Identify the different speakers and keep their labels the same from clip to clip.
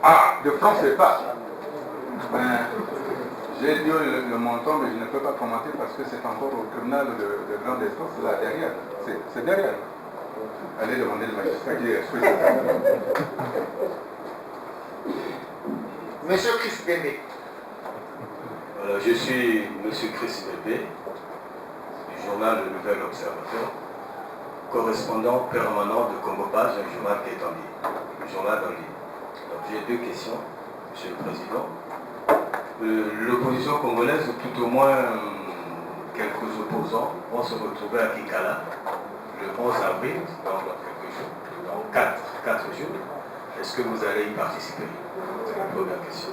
Speaker 1: Ah, de francs CFA. Ben, j'ai dit le montant, mais je ne peux pas commenter parce que c'est encore au tribunal de grande instance, là derrière. C'est derrière. Allez demander le magistrat qui est spécial.
Speaker 2: Monsieur Chris Bébé.
Speaker 3: Voilà, je suis Monsieur Chris Bébé, du journal Le Nouvel Observateur, correspondant permanent de Congo Page, un journal qui est en ligne, le journal en ligne. Donc j'ai deux questions, Monsieur le Président. L'opposition congolaise, ou tout au moins quelques opposants, vont se retrouver à Kikala le 11 avril, dans quelques jours, dans 4 jours. Est-ce que vous allez y participer? C'est la première question.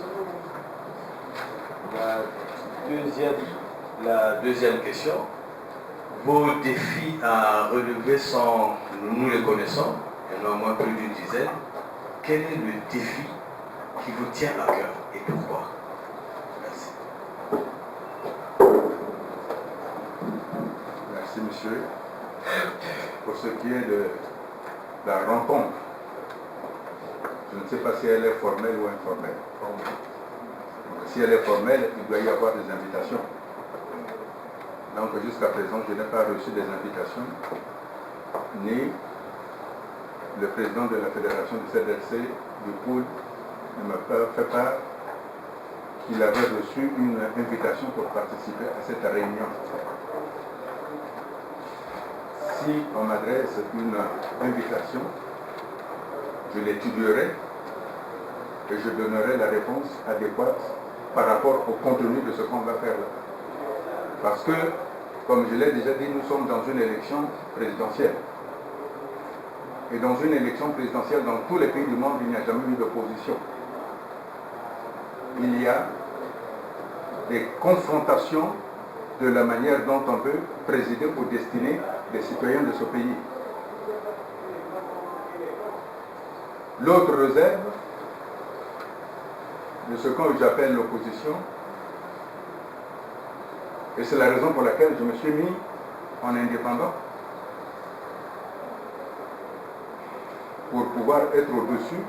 Speaker 3: La deuxième question, vos défis à relever sont, nous les connaissons, il y en a au moins plus d'une dizaine. Quel est le défi qui vous tient à cœur et pourquoi? Merci.
Speaker 1: Merci, monsieur. Pour ce qui est de la rencontre, je ne sais pas si elle est formelle ou informelle. Donc, si elle est formelle, il doit y avoir des invitations. Donc jusqu'à présent, je n'ai pas reçu des invitations, ni le président de la fédération du CDLC, du POUL, ne m'a pas fait part qu'il avait reçu une invitation pour participer à cette réunion. Si on m'adresse une invitation, je l'étudierai et je donnerai la réponse adéquate par rapport au contenu de ce qu'on va faire là. Parce que, comme je l'ai déjà dit, nous sommes dans une élection présidentielle. Et dans une élection présidentielle, dans tous les pays du monde, il n'y a jamais eu d'opposition. Il y a des confrontations de la manière dont on veut présider aux destinées des citoyens de ce pays. L'autre réserve de ce que j'appelle l'opposition, et c'est la raison pour laquelle je me suis mis en indépendant, pour pouvoir être au-dessus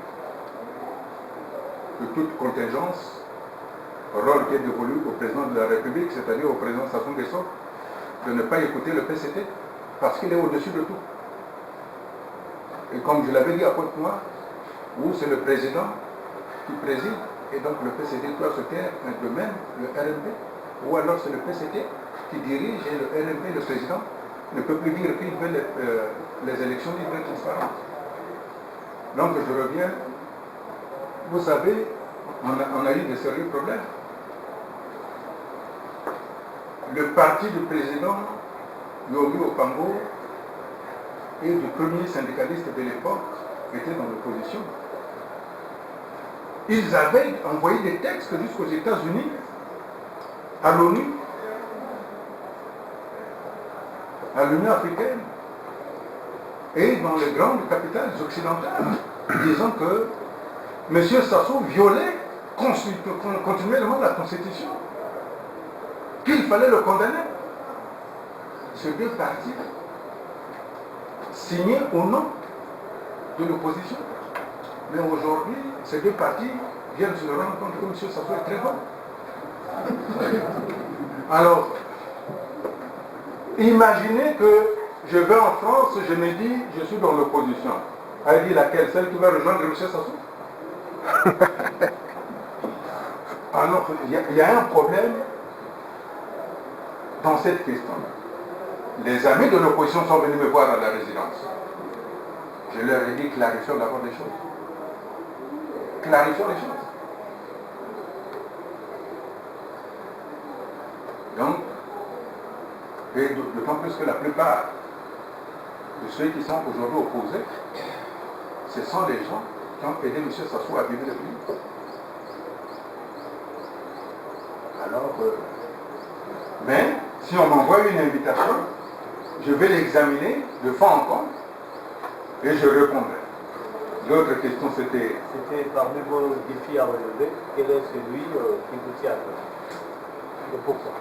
Speaker 1: de toute contingence, rôle qui est dévolu au président de la République, c'est-à-dire au président Sassou Nguesso, de ne pas écouter le PCT, parce qu'il est au-dessus de tout. Et comme je l'avais dit à Pointe-Noire, où c'est le président qui préside, et donc le PCT doit se taire, de même le RMP, ou alors c'est le PCT qui dirige et le RMP, le président, ne peut plus dire qu'il veut les élections libres et transparentes. Donc je reviens, vous savez, on a eu de sérieux problèmes. Le parti du président Yomi Opango et du premier syndicaliste de l'époque était dans l'opposition. Ils avaient envoyé des textes jusqu'aux États-Unis, à l'ONU, à l'Union africaine et dans les grandes capitales occidentales, disant que M. Sassou violait continuellement la Constitution, qu'il fallait le condamner. Ces deux partis signaient au nom de l'opposition. Mais aujourd'hui, ces deux partis viennent se rendre compte que M. Sassou est très bon. Alors, imaginez que je vais en France, je me dis, je suis dans l'opposition. Elle dit laquelle? Celle qui va rejoindre M. Sassou? Alors, il y a un problème dans cette question-là. Les amis de l'opposition sont venus me voir à la résidence. Je leur ai dit, clarifions d'abord les choses. Clarifions les choses. Donc, et d'autant plus que la plupart de ceux qui sont aujourd'hui opposés, ce sont les gens qui ont aidé M. Sassou à vivre le pays. Alors, mais si on m'envoie une invitation, je vais l'examiner de fond en comble et je répondrai. L'autre question c'était...
Speaker 4: C'était parmi vos défis à relever, quel est celui qui vous tient à cœur? Et pourquoi?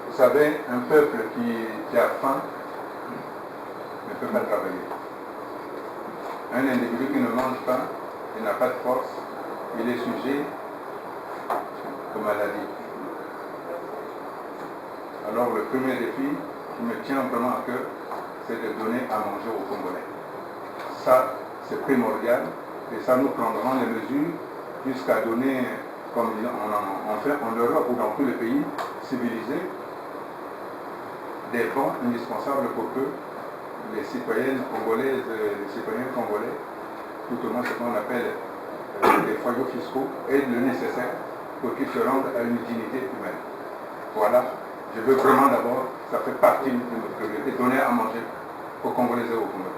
Speaker 1: Vous savez, un peuple qui a faim ne peut pas travailler. Un individu qui ne mange pas il n'a pas de force, il est sujet aux maladies. Alors le premier défi qui me tient vraiment à cœur, c'est de donner à manger aux Congolais. Ça, c'est primordial et ça nous prendra les mesures jusqu'à donner, comme on fait en Europe ou dans tous les pays civilisés, des fonds indispensables pour que les citoyennes congolaises, les citoyens congolais, tout au moins ce qu'on appelle les foyers fiscaux, aient le nécessaire pour qu'ils se rendent à une dignité humaine. Voilà, je veux vraiment d'abord, ça fait partie de notre priorité, donner à manger aux Congolais et aux Congolais.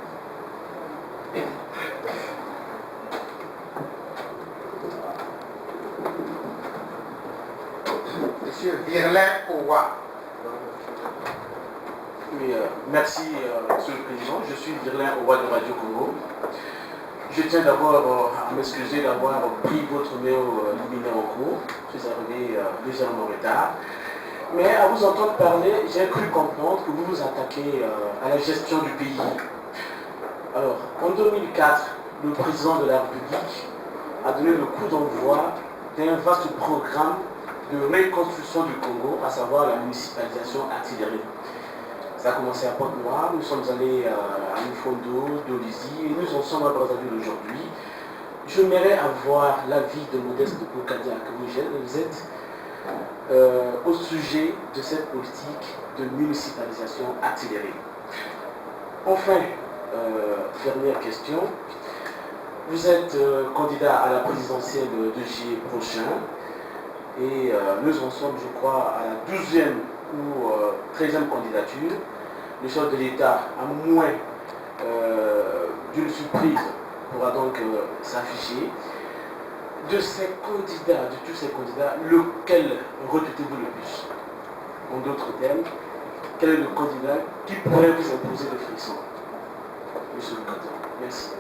Speaker 2: Monsieur Virlin Owa.
Speaker 5: Oui, merci, Monsieur le Président. Je suis Virlin Owa de Radio Congo. Je tiens d'abord à m'excuser d'avoir pris votre numéro court. Je suis arrivé légèrement en retard. Mais à vous entendre parler, j'ai cru comprendre que vous vous attaquez à la gestion du pays. Alors, en 2004, le président de la République a donné le coup d'envoi d'un vaste programme de reconstruction du Congo, à savoir la municipalisation artillerie. Ça a commencé à Pointe-Noire, nous sommes allés à Mufondo, Dolizy, et nous en sommes à Brazzaville aujourd'hui. J'aimerais avoir l'avis de Modeste Bokadia, que vous êtes, au sujet de cette politique de municipalisation artillerie. Enfin, dernière question, vous êtes candidat à la présidentielle de juillet prochain, et nous en sommes, je crois, à la 12e ou 13e candidature. Le chef de l'État, à moins d'une surprise, pourra donc s'afficher. De tous ces candidats, lequel redoutez-vous le plus? En d'autres termes, quel est le candidat qui pourrait vous imposer le frisson? Monsieur le candidat, merci.